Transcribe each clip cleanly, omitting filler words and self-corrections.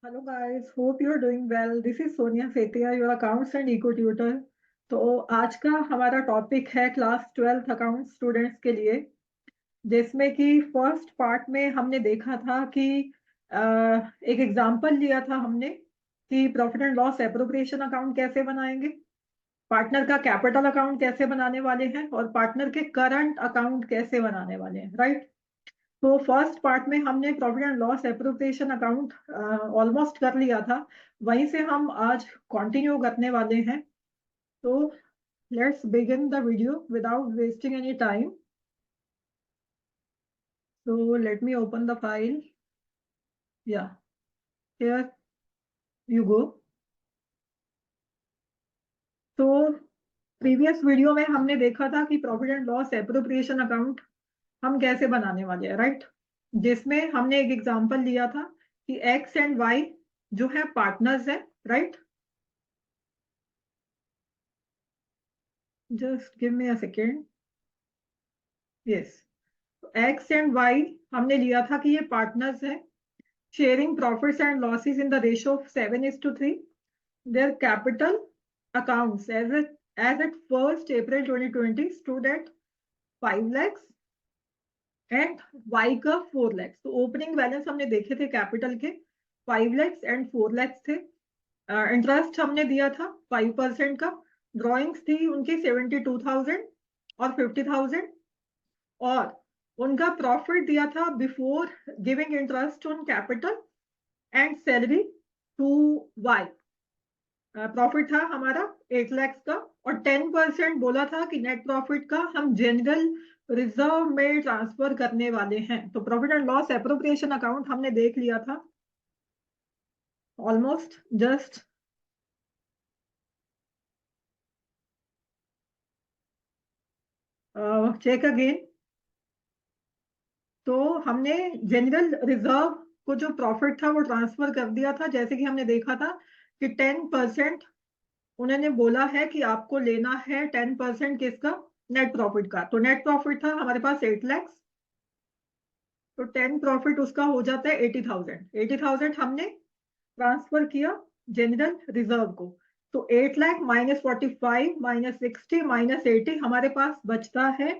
Hello guys, hope you are doing well. This is Sonia Setia, your accounts and eco tutor. तो आज का हमारा topic है क्लास 12th अकाउंट स्टूडेंट्स के लिए, जिसमें कि फर्स्ट पार्ट में हमने देखा था कि एक एग्जांपल लिया था हमने कि profit and loss appropriation account कैसे बनाएंगे, पार्टनर का कैपिटल अकाउंट कैसे बनाने वाले हैं और पार्टनर के करंट अकाउंट कैसे बनाने वाले हैं, राइट। तो फर्स्ट पार्ट में हमने profit and loss appropriation account almost कर लिया था। वहीं से हम आज कंटिन्यू करने वाले हैं। तो let's begin the video without wasting any time. So let me open the file. या हियर यू गो। तो प्रीवियस वीडियो में हमने देखा था कि profit and loss appropriation account हम कैसे बनाने वाले हैं, राइट। जिसमें हमने एक एग्जांपल लिया था कि एक्स एंड वाई जो है पार्टनर्स है, right. Just give me a second. Yes, X and Y हमने लिया था कि ये पार्टनर्स हैं, sharing profits and losses in the ratio of 7:3। Their capital accounts as at 1st April 2020 stood at 5 lakhs and Y का 4 lakhs। तो opening balance हमने देखे थे कैपिटल के 5 lakhs एंड 4 lakhs थे। इंटरेस्ट हमने दिया था 5% का। ड्रॉइंग्स थी उनकी 72,000 और 50,000। और उनका प्रॉफिट दिया था before giving interest on capital and salary to Y. Profit था हमारा 8 lakhs का। और 10% बोला था कि नेट प्रॉफिट का हम जनरल रिजर्व में ट्रांसफर करने वाले हैं। तो profit and loss appropriation account हमने देख लिया था ऑलमोस्ट। Just check again. तो हमने जनरल रिजर्व को जो प्रॉफिट था वो ट्रांसफर कर दिया था, जैसे कि हमने देखा था कि 10% उन्होंने बोला है कि आपको लेना है 10% किसका, नेट प्रॉफिट का। तो नेट प्रॉफिट था हमारे पास 8 lakhs। तो 10 प्रॉफिट उसका हो जाता है 80,000। 80,000 हमने ट्रांसफर किया जनरल रिजर्व को। तो 8 लाख -45 -60 -80 हमारे पास बचता है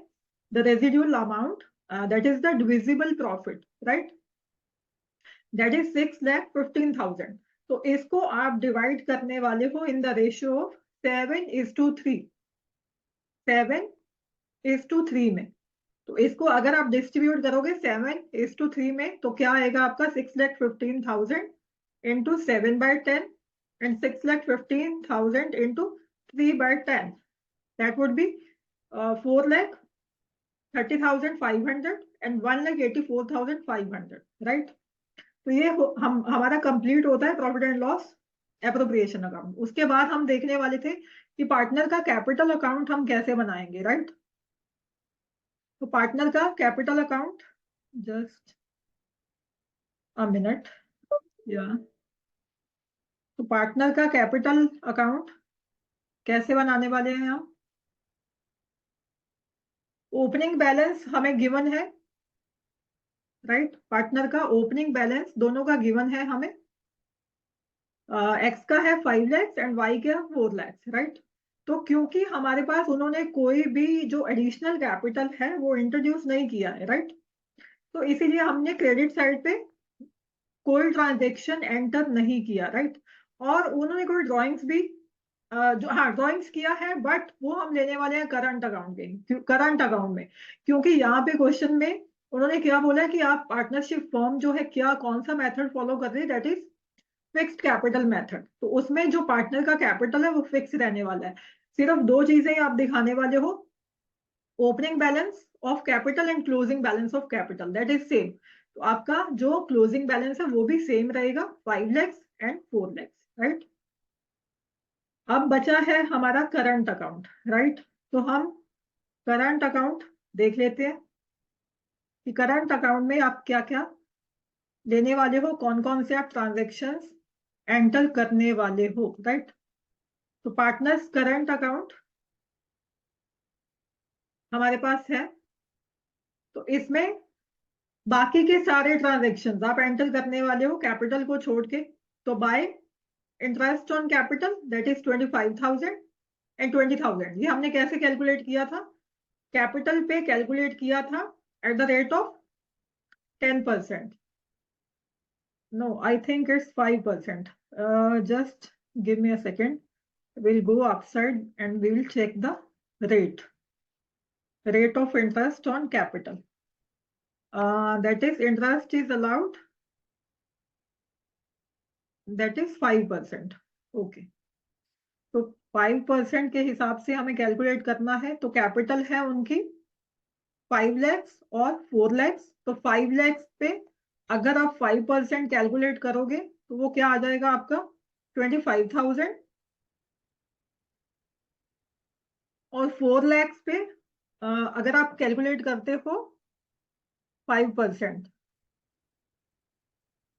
the residual amount, that is the divisible profit, right. That is 6,15,000। तो इसको आप डिवाइड करने वाले हो इन द रेशियो ऑफ 7:3। 7:3 में। तो इसको अगर आप डिस्ट्रीब्यूट करोगे 7:3 में तो क्या आएगा आपका 6,15,000 into 7/10 and 6,15,000 into 3/10। That would be 4,30,500 and 1,84,500, right. तो ये हम हमारा कंप्लीट होता है profit and loss appropriation account. उसके बाद हम देखने वाले थे कि पार्टनर का कैपिटल अकाउंट हम कैसे बनाएंगे, राइट। तो पार्टनर का capital account, just a minute. या तो पार्टनर का कैपिटल अकाउंट कैसे बनाने वाले हैं हम। ओपनिंग बैलेंस हमें गिवन है, राइट। पार्टनर का ओपनिंग बैलेंस दोनों का गिवन है हमें। एक्स का है 5 lakhs एंड वाई का 4 lakhs, राइट। तो क्योंकि हमारे पास उन्होंने कोई भी जो एडिशनल कैपिटल है वो इंट्रोड्यूस नहीं किया है, राइट। तो इसीलिए हमने क्रेडिट साइड पे कोई ट्रांजेक्शन एंटर नहीं किया, राइट। और उन्होंने कोई ड्राइंग्स भी जो हाँ ड्राइंग्स किया है, बट वो हम लेने वाले हैं करंट अकाउंट के, करंट अकाउंट में। क्योंकि यहाँ पे क्वेश्चन में उन्होंने क्या बोला है कि आप पार्टनरशिप फॉर्म जो है क्या कौन सा मेथड फॉलो कर रहे हैं, that is fixed capital method. तो उसमें जो पार्टनर का कैपिटल है वो फिक्स रहने वाला है। सिर्फ दो चीजें आप दिखाने वाले हो, opening balance of capital and closing balance of capital, that is same. तो आपका जो क्लोजिंग बैलेंस है वो भी सेम रहेगा, 5 lakhs एंड 4 lakhs, राइट। अब बचा है हमारा करंट अकाउंट, राइट। तो हम करंट अकाउंट देख लेते हैं कि करंट अकाउंट में आप क्या क्या लेने वाले हो, कौन कौन से आप ट्रांजेक्शन्स एंटर करने वाले हो, राइट। तो पार्टनर्स करंट अकाउंट हमारे पास है। तो इसमें बाकी के सारे ट्रांजेक्शन्स आप एंटर करने वाले हो कैपिटल को छोड़ के। तो bye interest on capital that is 25,000 and 20,000, ये हमने कैसे कैलकुलेट किया था? कैपिटल पे कैलकुलेट किया था at the rate of 10%. No, I think it's 5%. Just give me a second. We'll go upside and we will check the rate. Rate of interest on capital. That is, interest is allowed. That is 5%. Okay. तो 5% के हिसाब से हमें calculate करना है। तो capital है उनकी 5 lakhs और 4 lakhs। तो 5 lakhs पे अगर आप 5% कैलकुलेट करोगे तो वो क्या आ जाएगा आपका 25,000। और 4 lakhs पे अगर आप कैलकुलेट करते हो 5%,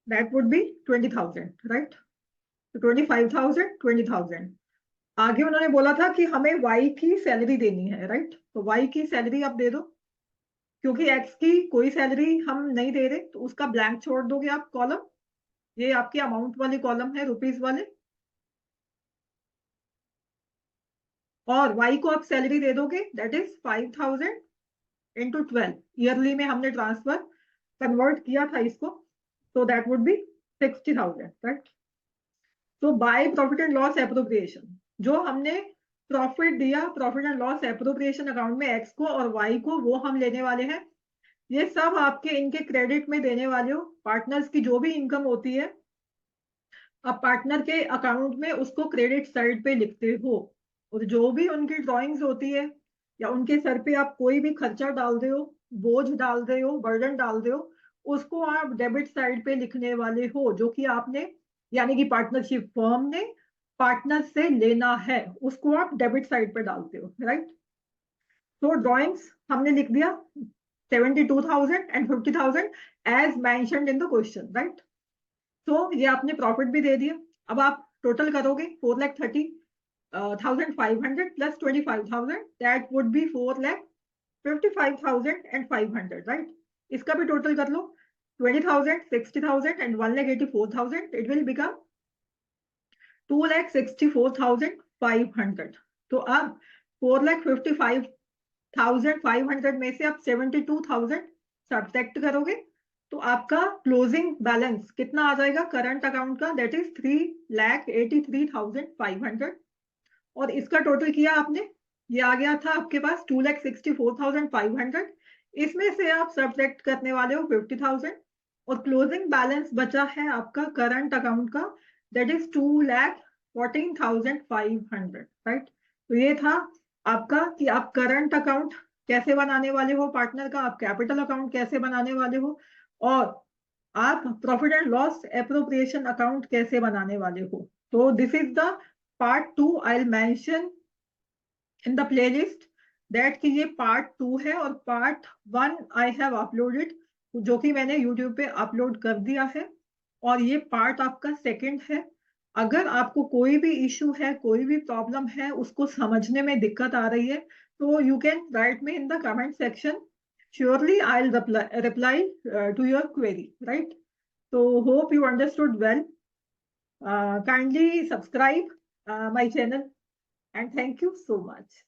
दैट वुड बी 20,000, राइट? तो 25,000, 20,000। आगे उन्होंने बोला था कि हमें वाई की सैलरी देनी है, राइट? तो वाई की सैलरी आप दे दो, क्योंकि एक्स की कोई सैलरी हम नहीं दे रहे तो उसका ब्लैंक छोड़ दोगे आप कॉलम। ये आपकी अमाउंट वाली कॉलम है, रुपीस वाले। और वाई को आप सैलरी दे दोगे, दैट इज 5,000 इंटू 12। ईयरली में हमने ट्रांसफर कन्वर्ट किया था इसको, so that would be 60,000, right? तो by profit and loss appropriation जो हमने प्रॉफिट दिया profit and loss appropriation account में एक्स को और वाई को, वो हम लेने वाले हैं। ये सब आपके इनके क्रेडिट में देने वाले हो। पार्टनर्स की जो भी इनकम होती है आप पार्टनर के अकाउंट में उसको क्रेडिट साइड पे लिखते हो। और जो भी उनकी ड्रॉइंग्स होती है या उनके सर पे आप कोई भी खर्चा डाल दे हो, बोझ डाल दे हो, बर्डन डाल दे हो, उसको आप डेबिट साइड पे लिखने वाले हो, जो कि आपने यानी कि पार्टनरशिप फर्म ने पार्टनर से लेना है, उसको आप डेबिट साइड पे डालते हो, राइट? तो ड्रॉइंग्स हमने लिख दिया 72,000 and 50,000 as mentioned in the question, right? तो ये आपने प्रॉफिट भी दे दिया। अब आप टोटल करोगे 4,30,500 plus 25,000, that would be 4,55,500, right? इसका भी टोटल कर लो 20,000, 60,000 एंड 1,84,000, इट विल बिकम 2,64,500। तो अब 4,55,500 में से आप 72,000 सब्ट्रैक्ट करोगे तो आपका क्लोजिंग बैलेंस कितना आ जाएगा करंट अकाउंट का, दैट इज 3,83,500। और इसका टोटल किया आपने, ये आ गया था आपके पास 2,64,500। इसमें से आप सब्ट्रैक्ट करने वाले हो 50,000 और क्लोजिंग बैलेंस बचा है आपका करंट अकाउंट का, दैट इज 2,14,500, राइट? तो ये था आपका कि आप करंट अकाउंट कैसे बनाने वाले हो पार्टनर का, आप कैपिटल अकाउंट कैसे बनाने वाले हो, और आप profit and loss appropriation account कैसे बनाने वाले हो। तो this is the part 2 I will mention in the playlist, that कि ये पार्ट 2 है और पार्ट 1 आई हैव अपलोडेड, जो कि मैंने यूट्यूब पे अपलोड कर दिया है, और ये पार्ट आपका सेकंड है। अगर आपको कोई भी इशू है, कोई भी प्रॉब्लम है, उसको समझने में दिक्कत आ रही है, तो you can write me in the comment section. Surely I'll reply to your query, right? So hope you understood well. Kindly subscribe my channel and thank you so much.